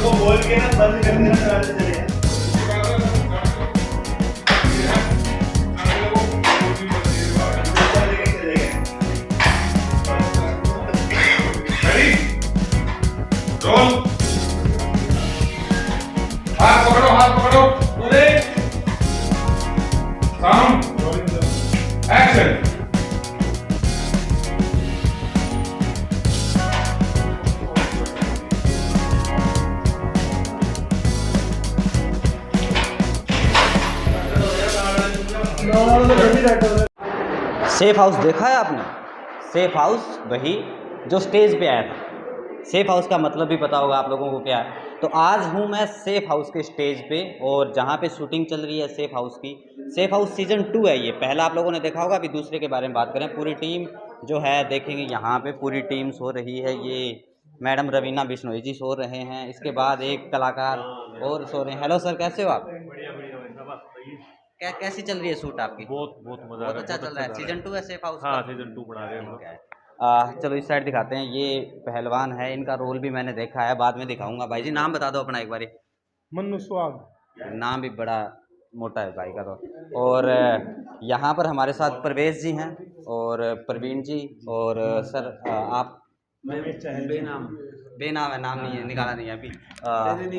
को बोल के ना बंद कर देना चला चलेगा। रोल। हाथ पकड़ो Uday. Sound action. Safe house देखा है आपने? सेफ हाउस वही जो स्टेज पे आया था। सेफ हाउस का मतलब भी पता होगा आप लोगों को क्या है। तो आज हूँ मैं सेफ हाउस के स्टेज पे और जहाँ पे शूटिंग चल रही है सेफ हाउस की। सेफ हाउस सीज़न 2 है ये। पहला आप लोगों ने देखा होगा, अभी दूसरे के बारे में बात करें। पूरी टीम जो है देखेंगे, यहाँ पे पूरी टीम सो रही है। ये मैडम रवीना बिश्नोई जी सो रहे हैं, इसके बाद एक कलाकार और सो रहे हैं। हेलो सर, कैसे हो आप? कैसी चल रही है शूट आपकी? बहुत मजा आ रहा है, बहुत अच्छा चल रहा है। सीजन 2 है सेफ हाउस का? हाँ सीजन 2 बना रहे हैं हम लोग। ठीक है। चलो इस साइड दिखाते हैं। ये पहलवान है, इनका रोल भी मैंने देखा है, बाद में दिखाऊंगा। भाई जी नाम बता दो अपना एक बारी। मन्नू स्वाग। नाम भी बड़ा मोटा है भाई का तो। और यहाँ पर हमारे साथ परवेज जी हैं और प्रवीण जी और सर आप बेनाम बेनाम है, नाम नहीं है, निकाला नहीं है अभी।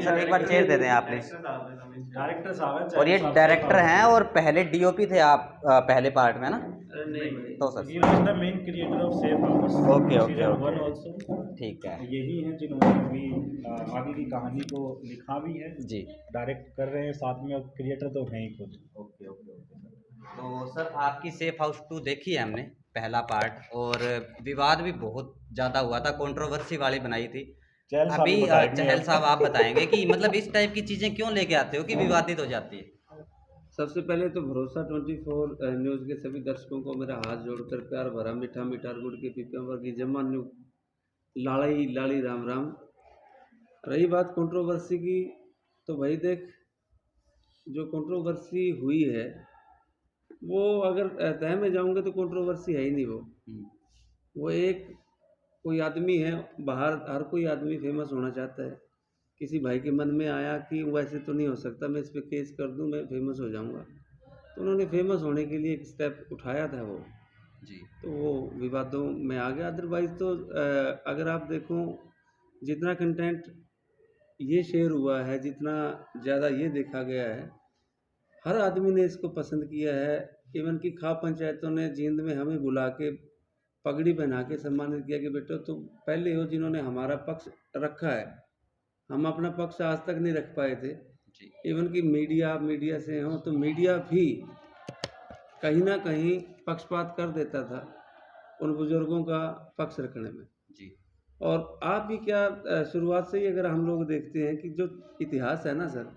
सर एक बार चेयर दे दें आप प्लीज। डायरेक्टर साहब है और ये डायरेक्टर हैं और पहले डीओपी थे आप पहले पार्ट में ना? नहीं तो sir he was the main creator of safe house okay okay season okay 1 also. ठीक है यही हैं जिन्होंने अभी आगे की कहानी को लिखा भी है, जी। डायरेक्ट कर रहे हैं साथ में, और क्रिएटर तो हैं ही खुद। ओके ओके ओके तो सर आपकी सेफ हाउस 2 देखी है हमने, पहला पार्ट, और विवाद भी बहुत ज़्यादा हुआ था, कंट्रोवर्सी वाली बनाई थी। चहल साहब अभी बताएंगे चहल अब। साहब आप बताएंगे कि मतलब इस टाइप की चीज़ें क्यों लेके आते हो कि विवादित हो जाती है? सबसे पहले तो भरोसा 24 न्यूज़ के सभी दर्शकों को मेरा हाथ जोड़कर प्यार भरा मीठा मीठा गुड़ के पीपे की जमा न्यू लाड़ी लाड़ी राम राम। रही बात कंट्रोवर्सी की, तो भाई देख, जो कंट्रोवर्सी हुई है वो अगर तह में जाऊंगे तो कंट्रोवर्सी है ही नहीं। वो एक कोई आदमी है बाहर, हर कोई आदमी फेमस होना चाहता है। किसी भाई के मन में आया कि वैसे तो नहीं हो सकता, मैं इस पे केस कर दूं, मैं फेमस हो जाऊंगा, तो उन्होंने फेमस होने के लिए एक स्टेप उठाया था वो। जी। तो वो विवादों में आ गया। अदरवाइज़ तो अगर आप देखो, जितना कंटेंट ये शेयर हुआ है, जितना ज़्यादा ये देखा गया है, हर आदमी ने इसको पसंद किया है। इवन कि खाप पंचायतों ने जींद में हमें बुला के पगड़ी पहना के सम्मानित किया कि बेटा तुम पहले हो जिन्होंने हमारा पक्ष रखा है। हम अपना पक्ष आज तक नहीं रख पाए थे। जी। इवन कि मीडिया से हों तो मीडिया भी कहीं ना कहीं पक्षपात कर देता था उन बुजुर्गों का पक्ष रखने में। जी। और आप भी क्या, शुरुआत से ही अगर हम लोग देखते हैं कि जो इतिहास है ना सर,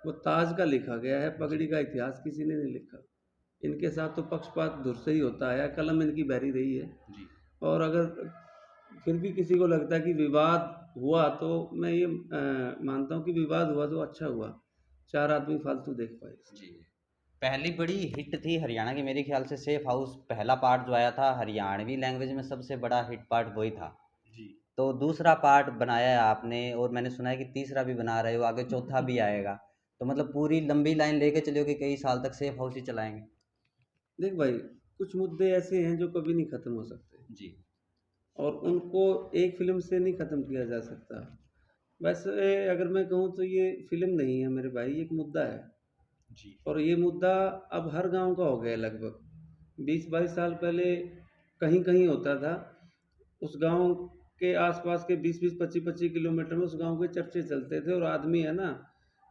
वो ताज का लिखा गया है, पगड़ी का इतिहास किसी ने नहीं लिखा। इनके साथ तो पक्षपात दूर से ही होता है, कलम इनकी बहरी रही है। जी। और अगर फिर भी किसी को लगता है कि विवाद हुआ, तो मैं ये मानता हूँ कि विवाद हुआ तो अच्छा हुआ, 4 आदमी फालतू देख पाए। जी। पहली बड़ी हिट थी हरियाणा की मेरे ख्याल से सेफ हाउस। पहला पार्ट जो आया था हरियाणवी लैंग्वेज में सबसे बड़ा हिट पार्ट वही था। जी। तो दूसरा पार्ट बनाया है आपने और मैंने सुना है कि तीसरा भी बना रहे हो, आगे चौथा भी आएगा। तो मतलब पूरी लंबी लाइन लेके चलो कि कई साल तक सेफ हाउस ही चलाएंगे? देख भाई, कुछ मुद्दे ऐसे हैं जो कभी नहीं ख़त्म हो सकते, जी। और उनको एक फिल्म से नहीं ख़त्म किया जा सकता। वैसे अगर मैं कहूँ तो ये फिल्म नहीं है मेरे भाई, ये एक मुद्दा है। जी। और ये मुद्दा अब हर गांव का हो गया है लगभग। 20-22 साल पहले कहीं कहीं होता था, उस गांव के आसपास के 20-20, 25-25 किलोमीटर में उस गांव के चर्चे चलते थे, और आदमी है ना,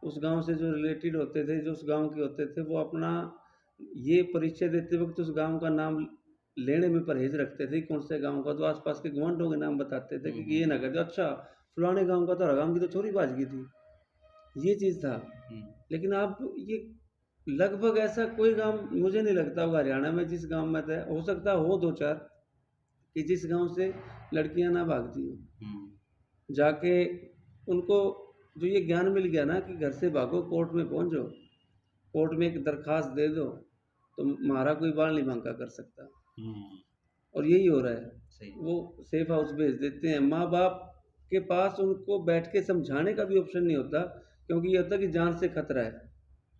उस गांव से जो रिलेटेड होते थे, जो उस गांव के होते थे, वो अपना ये परिचय देते वक्त उस गांव का नाम लेने में परहेज रखते थे। कौन से गांव का, तो आसपास के गवंडों के नाम बताते थे कि ये ना कर दो, अच्छा फलाने गांव का तो गांव की तो छोरी बाज गई थी, ये चीज़ था। लेकिन आप ये लगभग ऐसा कोई गांव मुझे नहीं लगता होगा हरियाणा में जिस गांव में था, हो सकता हो 2-4, कि जिस गांव से लड़कियां ना भागती हो जाके, उनको जो ये ज्ञान मिल गया ना कि घर से भागो, कोर्ट में पहुंचो, कोर्ट में एक दरखास्त दे दो, तो हमारा कोई बाल नहीं बांका कर सकता। और यही हो रहा है। सही। वो सेफ हाउस भेज देते हैं, माँ बाप के पास उनको बैठ के समझाने का भी ऑप्शन नहीं होता, क्योंकि ये होता कि जान से खतरा है।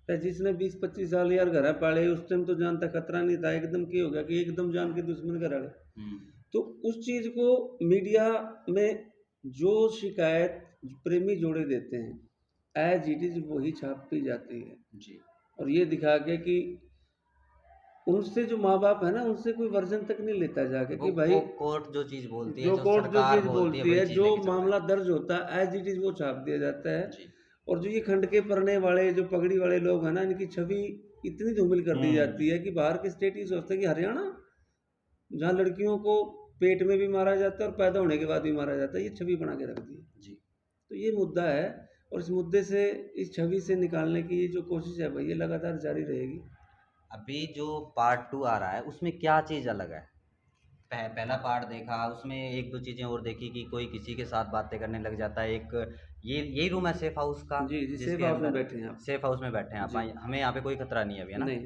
तो जिसने 20-25 साल यार घर पाले, उस टाइम तो जान तक खतरा नहीं था, एकदम क्या हो गया कि एकदम जान के दुश्मन घर आ गए। तो उस चीज़ को मीडिया में जो शिकायत प्रेमी जोड़े देते हैं एज इट इज़ वही छापी जाती है जी। और ये दिखा के कि उनसे जो माँ बाप है ना, उनसे कोई वर्जन तक नहीं लेता जाके कि भाई वो कोर्ट जो चीज़ बोलती है, जो कोर्ट जो सरकार चीज़ बोलती है, वही चीज़ जो लेके चलना है। मामला दर्ज होता है एज इट इज़ वो छाप दिया जाता है। जी। और जो ये खंड के पढ़ने वाले जो पगड़ी वाले लोग हैं ना, इनकी छवि इतनी धूमिल कर दी जाती है कि बाहर के स्टेट ये सोचते हैं कि हरियाणा, जहाँ लड़कियों को पेट में भी मारा जाता है और पैदा होने के बाद भी मारा जाता है, ये छवि बना के रख दी है। जी। तो ये मुद्दा है और इस मुद्दे से, इस छवि से निकालने की ये जो कोशिश है भाई, ये लगातार जारी रहेगी। अभी जो पार्ट 2 आ रहा है उसमें क्या चीज़ अलग है? पहला पार्ट देखा, उसमें एक दो चीज़ें और देखी कि कोई किसी के साथ बातें करने लग जाता है। एक ये यही रूम है सेफ हाउस का? जी जी, जिसके सेफ हाउस में अंदर बैठे हैं आप। सेफ हाउस में बैठे हैं आप। जी। हमें यहाँ पे कोई खतरा नहीं है अभी, है ना? नहीं।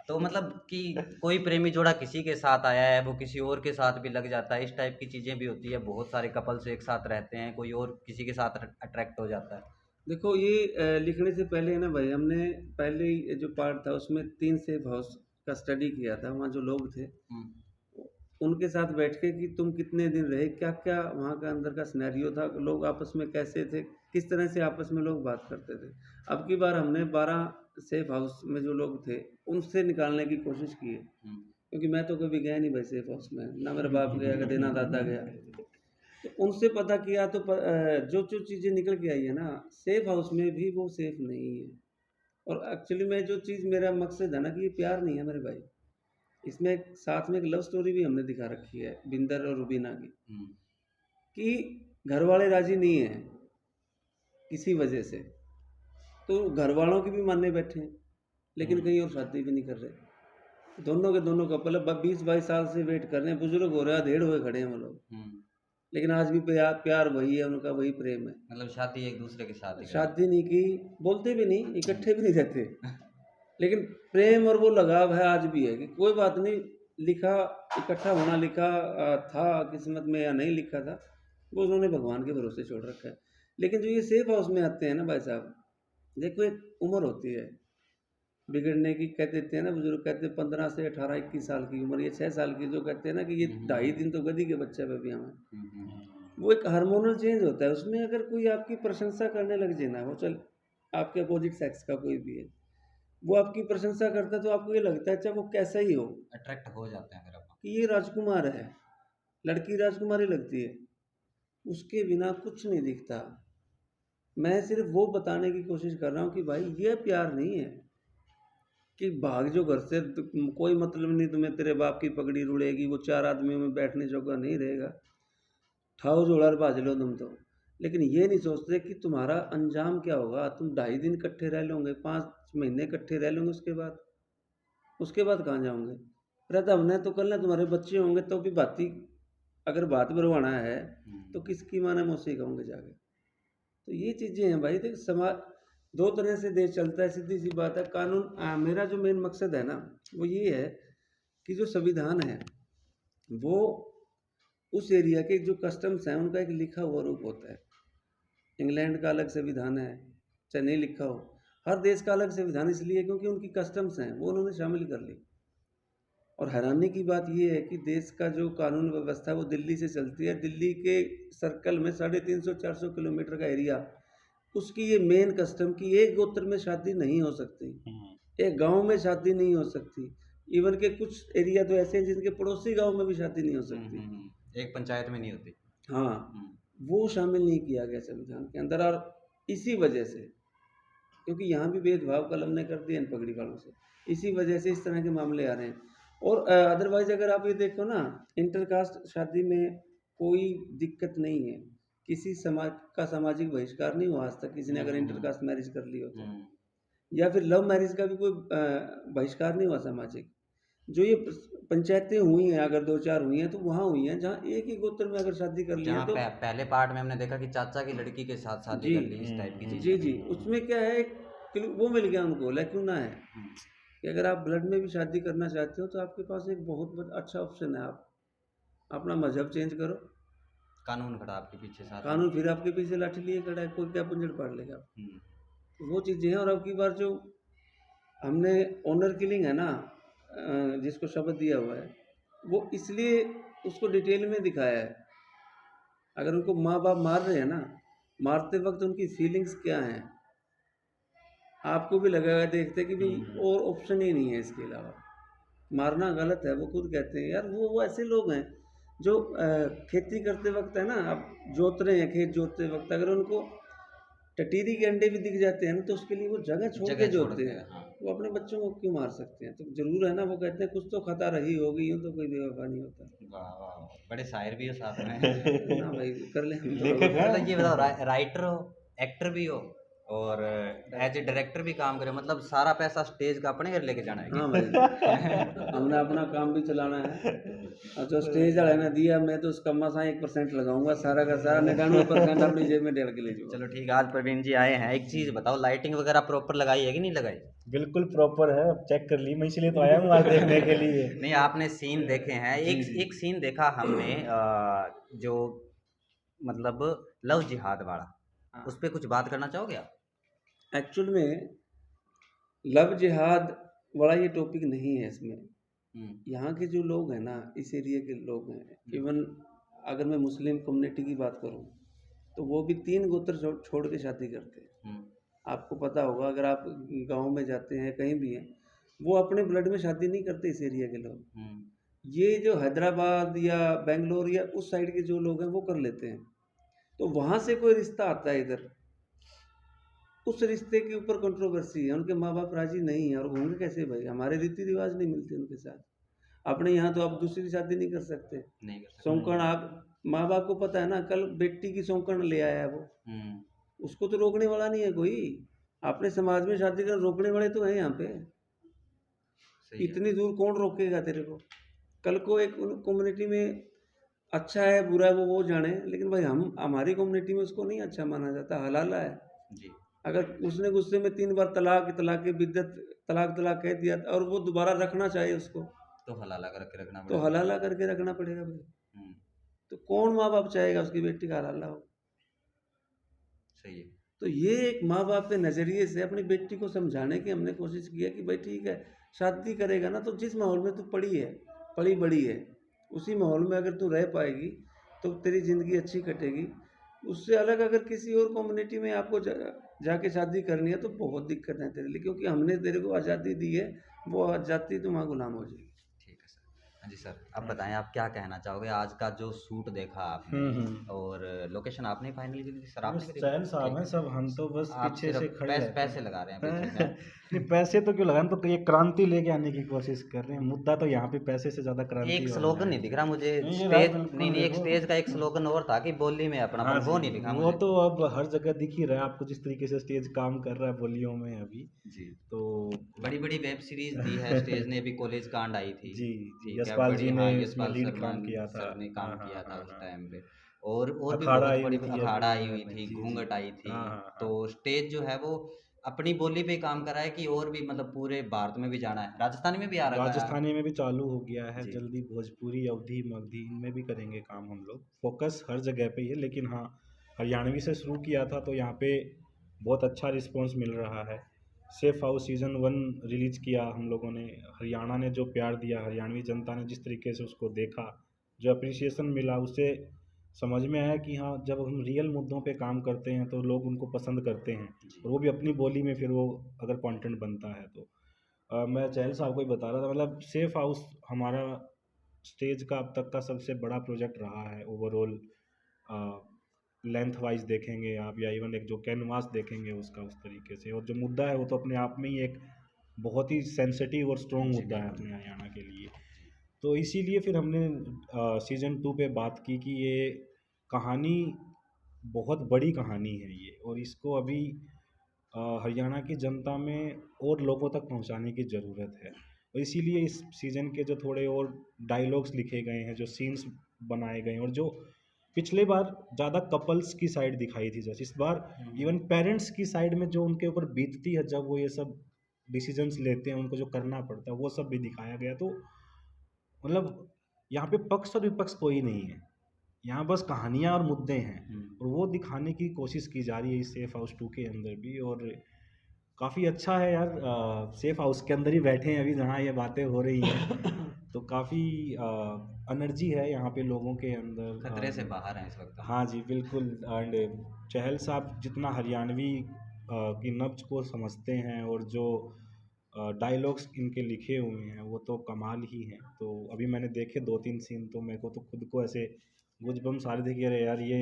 तो मतलब कि कोई प्रेमी जोड़ा किसी के साथ आया है, वो किसी और के साथ भी लग जाता है, इस टाइप की चीज़ें भी होती है। बहुत सारे कपल्स एक साथ रहते हैं, कोई और किसी के साथ अट्रैक्ट हो जाता है। देखो ये लिखने से पहले ना भाई, हमने पहले ही जो पार्ट था उसमें 3 सेफ हाउस का स्टडी किया था। वहाँ जो लोग थे उनके साथ बैठ के कि तुम कितने दिन रहे, क्या क्या वहाँ का अंदर का सिनेरियो था, लोग आपस में कैसे थे, किस तरह से आपस में लोग बात करते थे। अब की बार हमने 12 सेफ हाउस में जो लोग थे उनसे निकालने की कोशिश की है, क्योंकि मैं तो कभी गया नहीं भाई सेफ हाउस में, ना मेरा बाप गया, कभी ना दादा गया। तो उनसे पता किया तो जो जो चीज़ें निकल के आई है ना, सेफ हाउस में भी वो सेफ नहीं है। और एक्चुअली में जो चीज़ मेरा मकसद है ना कि ये प्यार नहीं है मेरे भाई, इसमें एक साथ में एक लव स्टोरी भी हमने दिखा रखी है बिंदर और रुबीना की, कि घर वाले राजी नहीं है किसी वजह से, तो घर वालों की भी मानने बैठे हैं, लेकिन कहीं और शादी भी नहीं कर रहे। दोनों के दोनों कपल 20-22 साल से वेट कर रहे हैं, बुजुर्ग हो रहे हैं, अधेड़ हुए खड़े हैं वो लोग, लेकिन आज भी प्यार वही है, उनका वही प्रेम है। मतलब शादी एक दूसरे के साथ ही शादी नहीं की, बोलते भी नहीं, इकट्ठे भी नहीं रहते, लेकिन प्रेम और वो लगाव है आज भी है कि कोई बात नहीं, लिखा इकट्ठा होना लिखा था किस्मत में या नहीं लिखा था, वो उन्होंने भगवान के भरोसे छोड़ रखा है। लेकिन जो ये सेफ हाउस में आते हैं ना भाई साहब, देखो एक उम्र होती है बिगड़ने की, कहते थे ना बुजुर्ग, कहते 15 से 18-21 साल की उम्र, ये 6 साल की जो कहते हैं ना कि ये 2.5 दिन तो गधी के बच्चे पे भी हमें, वो एक हार्मोनल चेंज होता है उसमें। अगर कोई आपकी प्रशंसा करने लग जाए ना, वो चल आपके अपोजिट सेक्स का कोई भी है, वो आपकी प्रशंसा करता है तो आपको ये लगता है चाहे वो कैसा ही हो, अट्रैक्ट हो जाते हैं फिर अपन कि ये राजकुमार है, लड़की राजकुमारी लगती है, उसके बिना कुछ नहीं दिखता। मैं सिर्फ वो बताने की कोशिश कर रहा हूँ कि भाई ये प्यार नहीं है कि भाग जो घर से, कोई मतलब नहीं तुम्हें, तेरे बाप की पगड़ी रुड़ेगी, वो 4 आदमियों में बैठने जोगा नहीं रहेगा, ठाओ जोड़ा भाज लो तुम तो। लेकिन ये नहीं सोचते कि तुम्हारा अंजाम क्या होगा। तुम 2.5 दिन इकट्ठे रह लोगे, 5 महीने इकट्ठे रह लोगे, उसके बाद कहाँ जाओगे? रहता हमने तो कल ना तुम्हारे बच्चे होंगे तो भी बाती, अगर बात भरवाना है तो किसकी माने मौसी कहूँगे जाके। तो ये चीज़ें हैं भाई, देख समाज 2 तरह से देश चलता है, सीधी सी बात है। कानून, मेरा जो मेन मकसद है ना वो ये है कि जो संविधान है वो उस एरिया के जो कस्टम्स हैं उनका एक लिखा हुआ रूप होता है। इंग्लैंड का अलग संविधान है, चाहे नहीं लिखा हो, हर देश का अलग संविधान इसलिए क्योंकि उनकी कस्टम्स हैं वो उन्होंने शामिल कर ली। और हैरानी की बात ये है कि देश का जो कानून व्यवस्था है वो दिल्ली से चलती है। दिल्ली के सर्कल में 350-400 किलोमीटर का एरिया, उसकी ये मेन कस्टम की एक गोत्र में शादी नहीं हो सकती, एक गांव में शादी नहीं हो सकती, इवन के कुछ एरिया तो ऐसे हैं जिनके पड़ोसी गांव में भी शादी नहीं हो सकती, एक पंचायत में नहीं होती। हाँ, वो शामिल नहीं किया गया संविधान के अंदर। और इसी वजह से, क्योंकि यहाँ भी भेदभाव कलम ने कर दिया इन पगड़ी वालों से, इसी वजह से इस तरह के मामले आ रहे हैं। और अदरवाइज अगर आप ये देखो ना, इंटरकास्ट शादी में कोई दिक्कत नहीं है, किसी समाज का सामाजिक बहिष्कार नहीं हुआ आज तक किसी ने अगर इंटरकास्ट मैरिज कर ली हो तो, या फिर लव मैरिज का भी कोई बहिष्कार नहीं हुआ सामाजिक। जो ये पंचायतें हुई हैं, अगर 2-4 हुई हैं तो वहाँ हुई हैं जहाँ एक ही गोत्र में अगर शादी कर ली है तो पहले पार्ट में हमने देखा कि चाचा की लड़की के साथ शादी कर ली, इस टाइप की चीज़। जी, उसमें क्या है, एक वो मिल गया उनको, क्यों ना है कि अगर आप ब्लड में भी शादी करना चाहते हो तो आपके पास एक बहुत अच्छा ऑप्शन है। आप अपना मजहब चेंज करो, कानून खड़ा आपके पीछे साथ। कानून फिर आपके पीछे लाठी लिए खड़ा है, कोई क्या पंजड़ पाड़ लेगा। तो वो चीज़ें हैं। और अब की बार जो हमने ऑनर किलिंग है ना, जिसको शब्द दिया हुआ है, वो इसलिए उसको डिटेल में दिखाया है। अगर उनको माँ बाप मार रहे हैं ना, मारते वक्त उनकी फीलिंग्स क्या हैं, आपको भी लगेगा देखते कि भाई और ऑप्शन ही नहीं है इसके अलावा, मारना गलत है। वो खुद कहते हैं यार, वो ऐसे लोग हैं जो खेती करते वक्त है ना, अब जोत रहे हैं, खेत जोतते वक्त अगर उनको टटीरी के अंडे भी दिख जाते हैं ना, तो उसके लिए वो जगह छोड़ के जोतते हैं। हाँ। वो अपने बच्चों को क्यों मार सकते हैं? तो जरूर है ना, वो कहते हैं कुछ तो खता रही होगी, यूँ तो कोई बेवफा नहीं होता। वाह वाह, बड़े शायर भी हो साथ में। ना भाई, कर ले हम तो। लेखक है। मतलब ये बताओ, राइटर हो, एक्टर भी हो और एज ए डायरेक्टर भी काम करे, मतलब सारा पैसा स्टेज का अपने घर लेके जाना है क्या? हाँ भाई, हमने अपना काम भी चलाना है। और जो स्टेज वाला ने दिया, मैं तो उसका मसा 1% लगाऊंगा, सारा का सारा 99% अपनी जेब में डाल के ले जाऊँ। चलो ठीक है, आज प्रवीण जी आए हैं, एक चीज बताओ, लाइटिंग वगैरह प्रॉपर लगाई है कि नहीं लगाई? बिल्कुल प्रॉपर है, अब चेक कर ली, मैं इसलिए तो आया हूँ आज देखने के लिए। नहीं, आपने सीन देखे हैं, एक सीन देखा हमने जो मतलब लव जिहाद वाला, उस पर कुछ बात करना चाहोगे आप? एक्चुअल में लव जिहाद बड़ा ये टॉपिक नहीं है इसमें। यहाँ के जो लोग हैं ना, इस एरिया के लोग हैं, इवन अगर मैं मुस्लिम कम्युनिटी की बात करूँ तो वो भी 3 गोत्र छोड़ के शादी करते हैं। आपको पता होगा, अगर आप गांव में जाते हैं, कहीं भी हैं, वो अपने ब्लड में शादी नहीं करते इस एरिया के लोग। ये जो हैदराबाद या बेंगलोर या उस साइड के जो लोग हैं वो कर लेते हैं। तो वहाँ से कोई रिश्ता आता है इधर, उस रिश्ते के ऊपर कंट्रोवर्सी है, उनके माँ बाप राजी नहीं है, और होंगे कैसे भाई? हमारे रीति रिवाज नहीं मिलते उनके साथ। अपने यहाँ तो आप दूसरी शादी नहीं कर सकते। नहीं कर सकते। सौंकण, आप माँ बाप को पता है ना, कल बेटी की सौंकण ले आया वो, उसको तो रोकने वाला नहीं है कोई। अपने समाज में शादी कर रोकने वाले तो हैं यहाँ पे। इतनी दूर कौन रोकेगा तेरे को? कल को एक कम्युनिटी में अच्छा है बुरा है वो जाने, लेकिन भाई हमारी कम्युनिटी में उसको नहीं अच्छा माना जाता, हलाला है जी। अगर उसने गुस्से में 3 बार तलाक बिद्दत तलाक कह दिया और वो दोबारा रखना चाहिए उसको, तो हलाला करके रखना तो पड़ेगा। हलाला करके रखना पड़ेगा भाई। तो कौन माँ बाप चाहेगा उसकी बेटी का हलाला हो? सही है। तो ये एक माँ बाप के नज़रिए से अपनी बेटी को समझाने की हमने कोशिश की है कि भाई ठीक है, शादी करेगा ना तो जिस माहौल में तू पली बड़ी है, उसी माहौल में अगर तू रह पाएगी तो तेरी ज़िंदगी अच्छी कटेगी। उससे अलग अगर किसी और कम्युनिटी में आपको जाके शादी करनी है तो बहुत दिक्कत है तेरे लिए, क्योंकि हमने तेरे को आज़ादी दी है, वो आज़ादी तुम वहाँ गुलाम हो जाएगी। ठीक है सर। हाँ जी सर, आप बताएं, आप क्या कहना चाहोगे? आज का जो शूट देखा आपने और लोकेशन आपने फाइनल की थी सर? आपने चैन साहब हैं सब, हम तो बस आप पीछे से खड़े रहते हैं। पैसे लगा रहे हैं पीछे में। नहीं, पैसे तो क्यों लगाएं, तो ये क्रांति लेके आने की कोशिश कर रहे हैं। मुद्दा तो यहाँ पे पैसे से ज्यादा क्रांति। एक स्लोगन नहीं दिख रहा मुझे नहीं, ये स्टेज, बात बिल्कुल नहीं एक देखो। स्टेज का एक स्लोगन और था कि बोली में अपना, हाँ वो जी, नहीं दिखा वो मुझे। तो अब हर जगह दिख ही रहा है आपको, जिस तरीके से स्टेज काम कर रहा है बोलियों में अभी। जी। तो बड़ी बड़ी वेब सीरीज दी है स्टेज ने, अभी कॉलेज कांड आई थी। जी, ठीक है, यशपाल जी ने यशपाल लीड शर्मा काम किया था। सर ने काम हाँ, किया था हाँ, उस हाँ। टाइम पे। और भी अखाड़ा बहुत आई बड़ी हुई थी, अखाड़ा आई अभी हुई जी, थी, जी, घूंघट आई थी। हाँ, हाँ, तो स्टेज जो है वो अपनी बोली पे काम कर रहा है कि और भी मतलब पूरे भारत में भी जाना है, राजस्थानी में भी आ रहा है। राजस्थानी में भी चालू हो गया है जी। जल्दी, भोजपुरी, अवधी, मगधी, इनमें भी करेंगे काम हम लोग। फोकस हर जगह पे ही है, लेकिन हाँ, हरियाणवी से शुरू किया था तो यहाँ पे बहुत अच्छा रिस्पांस मिल रहा है। सेफ हाउस सीज़न 1 रिलीज़ किया हम लोगों ने, हरियाणा ने जो प्यार दिया, हरियाणवी जनता ने जिस तरीके से उसको देखा, जो अप्रिसिएशन मिला, उससे समझ में आया कि हाँ, जब हम रियल मुद्दों पे काम करते हैं तो लोग उनको पसंद करते हैं, और वो भी अपनी बोली में, फिर वो अगर कंटेंट बनता है तो मैं चहल साहब को ही बता रहा था, मतलब सेफ हाउस हमारा स्टेज का अब तक का सबसे बड़ा प्रोजेक्ट रहा है ओवरऑल। लेंथ वाइज देखेंगे आप, या इवन एक जो कैनवास देखेंगे उसका, उस तरीके से, और जो मुद्दा है वो तो अपने आप में ही एक बहुत ही सेंसिटिव और स्ट्रॉन्ग मुद्दा है अपने हरियाणा के लिए। तो इसीलिए फिर हमने सीज़न 2 पे बात की कि ये कहानी बहुत बड़ी कहानी है ये, और इसको अभी हरियाणा की जनता में और लोगों तक पहुंचाने की ज़रूरत है। और इसीलिए इस सीज़न के जो थोड़े और डायलॉग्स लिखे गए हैं, जो सीन्स बनाए गए हैं, और जो पिछले बार ज़्यादा कपल्स की साइड दिखाई थी, जैसे इस बार इवन पेरेंट्स की साइड में जो उनके ऊपर बीतती है जब वो ये सब डिसीजंस लेते हैं, उनको जो करना पड़ता है, वो सब भी दिखाया गया। तो मतलब यहाँ पे पक्ष और विपक्ष कोई नहीं है, यहाँ बस कहानियाँ और मुद्दे हैं, और वो दिखाने की कोशिश की जा रही है इस सेफ हाउस 2 के अंदर भी। और काफ़ी अच्छा है यार, सेफ हाउस के अंदर ही बैठे हैं अभी जहाँ ये बातें हो रही हैं। तो काफ़ी एनर्जी है यहाँ पे लोगों के अंदर, खतरे से बाहर हैं इस वक्त। हाँ जी बिल्कुल। एंड चहल साहब जितना हरियाणवी की नब्ज को समझते हैं, और जो डायलॉग्स इनके लिखे हुए हैं वो तो कमाल ही हैं। तो अभी मैंने देखे 2-3 सीन, तो मेरे को तो खुद को ऐसे गूज़बम्स आ रहे थे कि अरे यार ये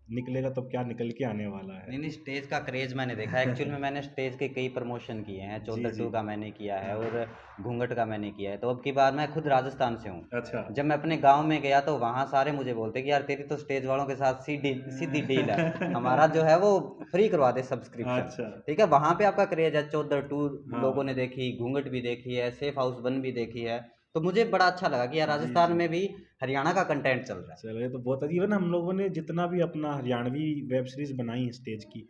निकलेगा तब क्या निकल के आने वाला है। नहीं स्टेज का क्रेज़ मैंने देखा है। एक्चुअल में मैंने स्टेज के कई प्रमोशन किए हैं। चौधर जी। 2 का मैंने किया है और घूंघट का मैंने किया है। तो अब की बार मैं खुद राजस्थान से हूँ। अच्छा। जब मैं अपने गांव में गया तो वहाँ सारे मुझे बोलते कि यार तेरी तो स्टेज वालों के साथ सीधी डील है, हमारा जो है वो फ्री करवा दे सब्सक्रिप्शन। अच्छा। ठीक है, वहाँ पे आपका क्रेज है। चौधर 2 हाँ। लोगों ने देखी, घूंघट भी देखी है, सेफ हाउस 1 भी देखी है। तो मुझे बड़ा अच्छा लगा कि यार जी, राजस्थान जी। में भी हरियाणा का कंटेंट चल रहा है। चलो ये तो बहुत अच्छी। इवन हम लोगों ने जितना भी अपना हरियाणवी वेब सीरीज़ बनाई है स्टेज की,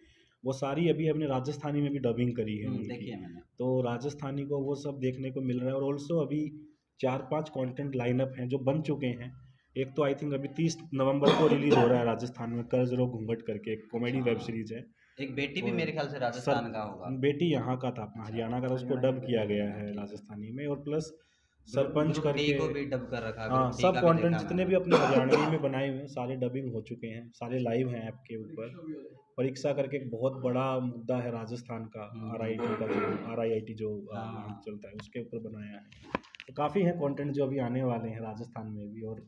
वो सारी अभी हमने राजस्थानी में भी डबिंग करी है उनकी। देखिए मैंने। तो राजस्थानी को वो सब देखने को मिल रहा है। और ऑल्सो अभी 4-5 कंटेंट लाइनअप हैं जो बन चुके हैं। एक तो आई थिंक अभी 30 नवंबर को रिलीज़ हो रहा है राजस्थान में, कर्ज रो घूंघट करके एक कॉमेडी वेब सीरीज़ है। एक बेटी भी और मेरे ख्याल से राजस्थान का होगा। बेटी यहाँ का था, अपना हरियाणा का था, उसको डब किया गया है राजस्थानी में। और प्लस सरपंच ग्रुप डी करके, को भी डब कर रखा है। हाँ ग्रुप डी सब का भी कंटेंट देखा जितने मैंने। भी अपने हरियाणवी में बनाए हुए हैं सारे डबिंग हो चुके हैं, सारे लाइव हैं ऐप के ऊपर। परीक्षा करके एक बहुत बड़ा मुद्दा है राजस्थान का, RIT का जो RIIT जो नाम चलता है उसके ऊपर बनाया है। तो काफ़ी हैं कंटेंट जो अभी आने वाले हैं राजस्थान में भी। और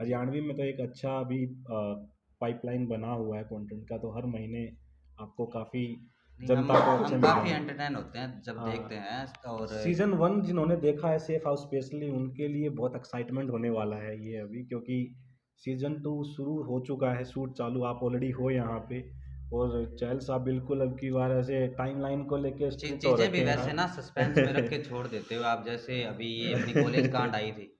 हरियाणवी में तो एक अच्छा अभी पाइपलाइन बना हुआ है कंटेंट का, तो हर महीने आपको काफ़ी जनता को अच्छे हम मिल काफ़ी रहे हैं। एंटरटेन होते हैं जब हाँ। देखते हैं। और सीजन 1 जिन्होंने देखा है सेफ हाउस स्पेशली, उनके लिए बहुत एक्साइटमेंट होने वाला है ये अभी, क्योंकि सीजन 2 शुरू हो चुका है, शूट चालू, आप ऑलरेडी हो यहाँ पे। और चहल साहब बिल्कुल अब की बार ऐसे टाइमलाइन को लेके स्ट्रिक्ट हो चीज़ें भी रखे हैं। वैसे ना सस्पेंस में रख के छोड़ देते हो आप। जैसे अभी ये अपनी कॉलेज कांड आई थी,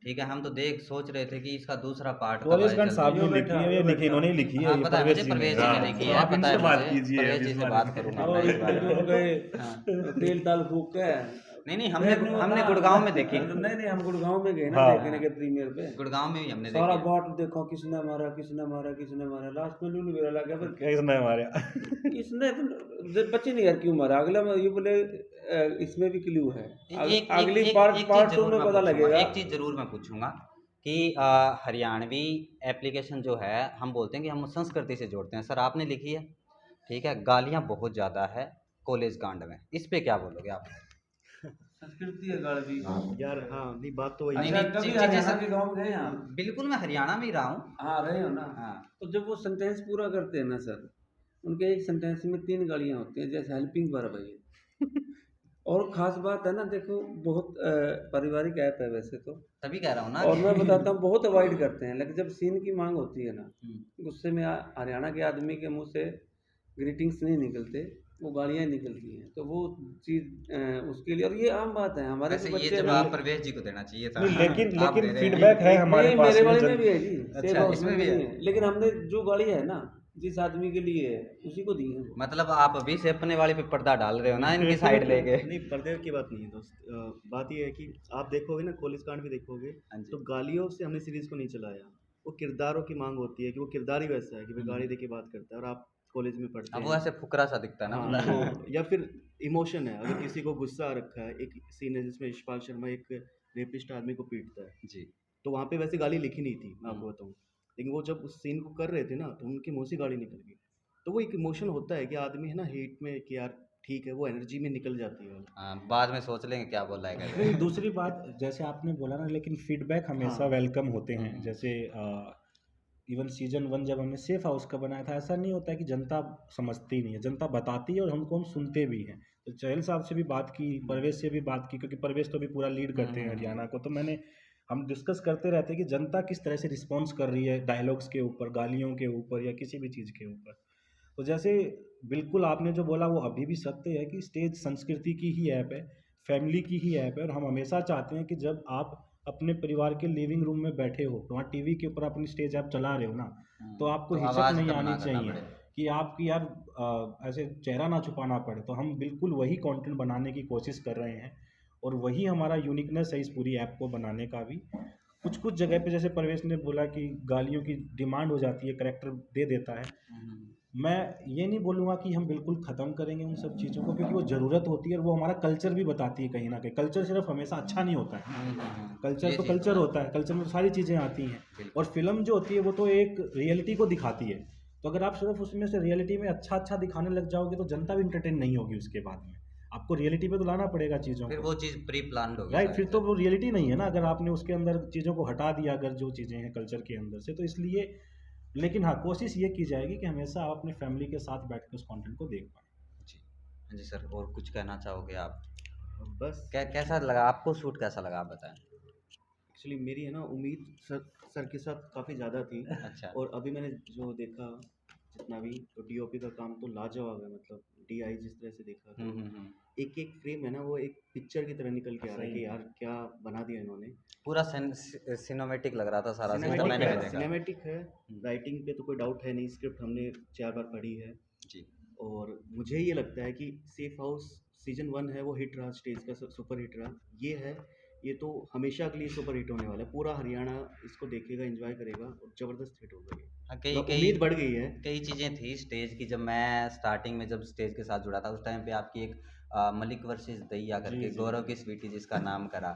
ठीक है, हम तो सोच रहे थे कि इसका दूसरा पार्ट कब कॉलेज आए कांड जल्दी। साहब ने लिखी है, ये लिखी इन्होंने ही लिखी है, हाँ ये पता है परवेश मुझे, जी ने। परवेश जी हाँ, ने लिखी तो है, आप पता इनसे है बात मुझे। कीजिए परवेश इस जी से बारे बात में। करूंगा और मैं इस बारे जो में। गए हाँ। तेल ताल फूक के नहीं हमने गुड़गांव में देखी। नहीं हम गुड़गांव में गए ना हाँ। देखने के प्रीमियर पे। गुड़गांव में भी हमने सारा देखी। बाट देखो किसने मारा किसने मारा किसने मारा, लास्ट में लूलू मेरा लग गया फिर किसने हमारे इसने तो बच्चे नहीं यार क्यों मारा। अगला में ये बोले इसमें भी क्लू है। अगली पार्ट 2 में पता लगेगा। एक चीज़ जरूर मैं पूछूंगा कि हरियाणवी एप्लीकेशन जो है, हम बोलते हैं कि हम संस्कृति से जोड़ते हैं। सर आपने लिखी है, ठीक है, गालियाँ बहुत ज़्यादा है कॉलेज कांड में, इस पे क्या बोलोगे आप? संस्कृति है गाड़ी यार हाँ नहीं बात तो वही नहीं, है। नहीं, कभी चीज़ें हरियाणा सब- के गाँव गए आप? बिल्कुल, मैं हरियाणा में ही रहा हूँ। हाँ रहे हो ना। हाँ। तो जब वो सेंटेंस पूरा करते हैं ना सर, उनके एक सेंटेंस में 3 गालियाँ होती हैं, जैसे हेल्पिंग वर्ब है ये। और ख़ास बात है ना, देखो बहुत पारिवारिक ऐप है वैसे तो, तभी कह रहा हूँ ना और मैं कि- बताता हूँ बहुत अवॉइड करते हैं, लेकिन जब सीन की मांग होती है ना, हम्म। गुस्से में हरियाणा के आदमी के मुंह से ग्रीटिंग्स नहीं निकलते, वो गालियाँ निकलती हैं। तो वो चीज़ उसके लिए, और ये आम बात है हमारे वैसे तो ये बच्चे जवाब परवेश जी को देना चाहिए था। नहीं, लेकिन आप दे रहे हैं। फीडबैक है हमारे नहीं, पास मेरे में वाले जन- में भी है जी। अच्छा, सेव हाउस इसमें में भी नहीं है। है, लेकिन हमने जो गाड़ी है ना जिस आदमी के लिए है उसी को दी है वो। मतलब आप अभी से अपने वाले पे पर्दा डाल रहे हो ना इनकी साइड लेके। नहीं पर्दे की बात नहीं है दोस्त, बात ये है कि आप देखोगे ना कॉलेज कांड भी देखोगे हाँ जी। तो गालियों से हमने सीरीज को नहीं चलाया। वो किरदारों की मांग होती है कि वो किरदार ही वैसा है कि भाई गाली दे के बात करता है, और आप कॉलेज में पढ़ते अब हैं। वो ऐसे फुकरा सा दिखता है ना, हाँ, मतलब। तो या फिर इमोशन है, अगर किसी को गुस्सा आ रखा है, एक सीन है जिसमें यशपाल शर्मा एक रेपिस्ट आदमी को पीटता है, जी। तो वहाँ पे वैसे गाली लिखी नहीं थी मैं आपको बताऊँ, लेकिन वो जब उस सीन को कर रहे थे ना तो उनके मुंह से गाली निकल गई। तो वो एक इमोशन होता है कि आदमी है ना हीट में कि यार ठीक है, वो एनर्जी में निकल जाती है। हाँ, बाद में सोच लेंगे क्या बोला है करके। नहीं, दूसरी बात जैसे आपने बोला ना, लेकिन फीडबैक हमेशा हाँ। वेलकम होते हैं। जैसे इवन सीजन 1 जब हमने सेफ हाउस का बनाया था, ऐसा नहीं होता है कि जनता समझती नहीं है, जनता बताती है और हमको हम सुनते भी हैं। तो चहल साहब से भी बात की, परवेश से भी बात की, क्योंकि परवेश तो भी पूरा लीड करते हैं हरियाणा को। तो हम डिस्कस करते रहते हैं कि जनता किस तरह से रिस्पॉन्स कर रही है डायलॉग्स के ऊपर, गालियों के ऊपर, या किसी भी चीज़ के ऊपर। तो जैसे बिल्कुल आपने जो बोला वो अभी भी सत्य है कि स्टेज संस्कृति की ही ऐप है, फैमिली की ही ऐप है। और हम हमेशा चाहते हैं कि जब आप अपने परिवार के लिविंग रूम में बैठे हो, तो वहाँ टीवी के ऊपर अपनी स्टेज ऐप चला रहे हो ना, तो आपको हिचक आवाज़ नहीं कम ना आनी करना चाहिए पड़े। कि आपकी यार ऐसे चेहरा ना छुपाना पड़े। तो हम बिल्कुल वही कंटेंट बनाने की कोशिश कर रहे हैं, और वही हमारा यूनिकनेस है इस पूरी ऐप को बनाने का भी। कुछ कुछ जगह पे जैसे परवेश ने बोला कि गालियों की डिमांड हो जाती है, करेक्टर दे देता है। मैं ये नहीं बोलूँगा कि हम बिल्कुल ख़त्म करेंगे उन सब चीज़ों को, क्योंकि वो ज़रूरत होती है और वो हमारा कल्चर भी बताती है कहीं ना कहीं। कल्चर सिर्फ हमेशा अच्छा नहीं होता है, कल्चर ये तो चीज़ कल्चर है। होता है, कल्चर में तो सारी चीज़ें आती हैं। बिल्कुल। और फिल्म जो होती है वो तो एक रियलिटी को दिखाती है। तो अगर आप सिर्फ उसमें से रियलिटी में अच्छा अच्छा दिखाने लग जाओगे तो जनता भी इंटरटेन नहीं होगी उसके बाद में। आपको रियलिटी पे तो लाना पड़ेगा चीज़ों फिर को, वो चीज़ प्री प्लान होगी राइट। सारी फिर तो चीज़ें। वो रियलिटी नहीं है ना, अगर आपने उसके अंदर चीज़ों को हटा दिया, अगर जो चीज़ें हैं कल्चर के अंदर से, तो इसलिए। लेकिन हाँ, कोशिश ये की जाएगी कि हमेशा आप अपने फैमिली के साथ बैठ के उस कंटेंट को देख पाएँ। जी। हाँ जी सर, और कुछ कहना चाहोगे आप? बस कैसा लगा आपको, शूट कैसा लगा आप बताएं? एक्चुअली मेरी है ना उम्मीद सर के साथ काफ़ी ज़्यादा थी। अच्छा। और अभी मैंने जो देखा जितना भी, तो डीओपी का काम तो लाजवाब है। मतलब डीआई जिस तरह से देखा, तो एक एक फ्रेम है ना वो एक पिक्चर की तरह निकल के आ रहा है सही कि है। यार क्या बना दिया इन्होंने। पूरा सिनेमेटिक लग रहा था सारा सीन, तो सिनेमैटिक मैंने भी है, देखा। सिनेमैटिक है। राइटिंग पे तो कोई डाउट है नहीं, स्क्रिप्ट हमने 4 बार पढ़ी है। जी। और मुझे ये लगता है कि सेफ हाउस सीजन 1 है वो हिट रहा, स्टेज का सुपर हिट रहा। ये है, ये तो हमेशा के लिए सुपर हिट होने वाला है। पूरा हरियाणा इसको देखेगा, एंजॉय करेगा और ज़बरदस्त हिट होगा ये। हाँ, कई मतलब कई उम्मीद बढ़ गई है। कई चीज़ें थी स्टेज की। जब मैं स्टार्टिंग में जब स्टेज के साथ जुड़ा था उस टाइम पे आपकी एक मलिक वर्सेस दहिया करके, जी। गौरव की स्वीटी जिसका नाम करा,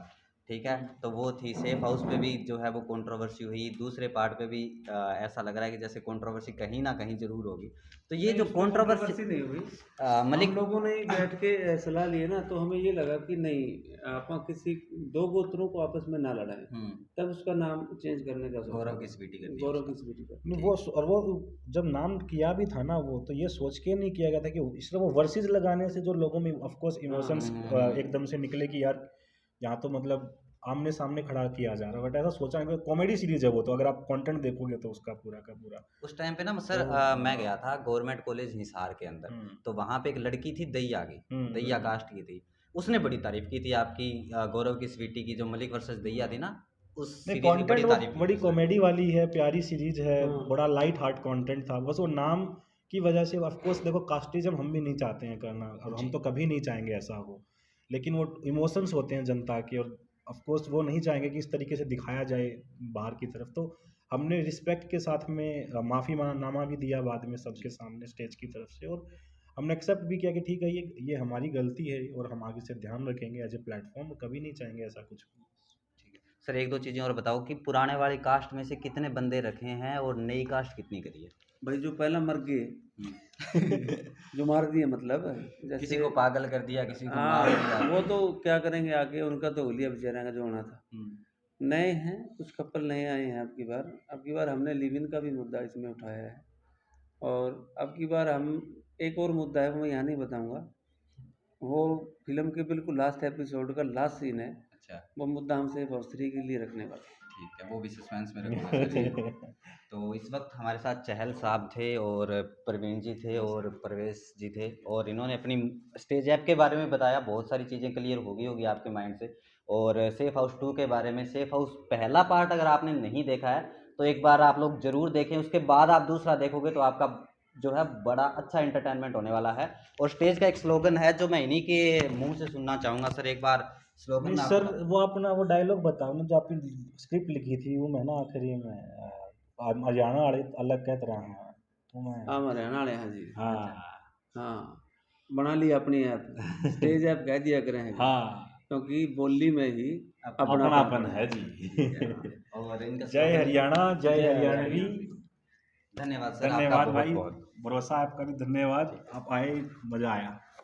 ठीक है, तो वो थी। सेफ हाउस पे भी जो है वो कंट्रोवर्सी हुई, दूसरे पार्ट पे भी ऐसा लग रहा है कि जैसे कंट्रोवर्सी कहीं ना कहीं जरूर होगी। तो ये जो उसमें कंट्रोवर्सी controversy नहीं हुई। मलिक हम लोगों ने ही बैठ के सलाह लिए ना, तो हमें ये लगा कि नहीं, आप किसी दो गोत्रों को आपस में ना लड़ाएं। तब उसका नाम चेंज करने का सोचा। गौरव की स्वीटी कर दी गौरव उसका। की स्वीटी का। नहीं, वो और वो जब नाम किया भी था ना, वो तो ये सोच के नहीं किया गया था कि इसलिए वो वर्सेस लगाने से जो लोगों में ऑफ कोर्स इमोशंस एकदम से निकले कि यार यहाँ तो मतलब आमने सामने खड़ा किया जा रहा है। बट ऐसा सोचा नहीं, कॉमेडी सीरीज है वो तो, अगर आप कंटेंट देखोगे तो उसका पूरा का पूरा। उस टाइम पे ना सर मैं गया था गवर्नमेंट कॉलेज हिसार के अंदर, तो वहाँ पे एक लड़की थी दैया की, दैया कास्ट की थी। उसने बड़ी तारीफ की थी आपकी, गौरव की स्वीटी की, जो मलिक वर्सेस दैया थी ना, उस नहीं, सीरीज की बड़ी कंटेंट तारीफ की बड़ी थी उसने। कॉमेडी वाली है, प्यारी सीरीज है, हाँ। बड़ा लाइट हार्ट कंटेंट था। बस वो नाम की वजह से ऑफ कोर्स देखो, कास्टिज्म हम भी नहीं चाहते हैं करना, और हम जी। तो कभी नहीं चाहेंगे ऐसा हो। लेकिन वो इमोशंस होते हैं जनता के, और ऑफ कोर्स वो नहीं चाहेंगे कि इस तरीके से दिखाया जाए बाहर की तरफ। तो हमने रिस्पेक्ट के साथ में माफ़ीनामा भी दिया बाद में सबके सामने स्टेज की तरफ से, और हमने एक्सेप्ट भी किया कि ठीक है, ये हमारी गलती है और हम आगे से ध्यान रखेंगे एज ए प्लेटफॉर्म, कभी नहीं चाहेंगे ऐसा कुछ। सर एक दो चीज़ें और बताओ कि पुराने वाली कास्ट में से कितने बंदे रखे हैं और नई कास्ट कितनी करी है? भाई जो पहला मर गए जो मार दिए, मतलब जैसे किसी को पागल कर दिया, किसी को हाँ, मार दिया। वो तो क्या करेंगे आगे, उनका तो हो लिया बेचारा का जो होना था। नए हैं, कुछ कपल नए आए हैं। अब की बार हमने लिव इन का भी मुद्दा इसमें उठाया है। और अब की बार हम एक और मुद्दा है, वो मैं यहाँ नहीं बताऊँगा। वो फिल्म के बिल्कुल लास्ट एपिसोड का लास्ट सीन है, अच्छा, वो मुद्दा हम सिर्फ अवसरी के लिए रखने वाले। ठीक है, वो भी सस्पेंस में रखूँगा सर। तो इस वक्त हमारे साथ चहल साहब थे और प्रवीण जी थे और परवेश जी थे, और इन्होंने अपनी स्टेज ऐप के बारे में बताया। बहुत सारी चीज़ें क्लियर होगी आपके माइंड से। और सेफ हाउस 2 के बारे में, सेफ हाउस पहला पार्ट अगर आपने नहीं देखा है तो एक बार आप लोग ज़रूर देखें, उसके बाद आप दूसरा देखोगे तो आपका जो है बड़ा अच्छा एंटरटेनमेंट होने वाला है। और स्टेज का एक स्लोगन है जो मैं इन्हीं के मुंह से सुनना चाहूँगा। सर एक बार स्लोगन नहीं आप सर, बताओ। वो अपना वो डायलॉग बताओ ना जो आपने स्क्रिप्ट लिखी थी, वो मैं ना आखिरी में हरियाणा वाले अलग कहते रहा हूँ तो मैं। हाँ, हरियाणा वाले, हाँ जी। हाँ हाँ, बना ली अपनी ऐप, स्टेज ऐप कह दिया करें। हाँ, क्योंकि बोली में ही अपनापन है जी। और इनका जय slogan- हरियाणा, जय जय हरियाणवी। धन्यवाद सर, आपका धन्यवाद बहुत भाई, बहुत। भरोसा आपका भी धन्यवाद। आप आए, मजा आया।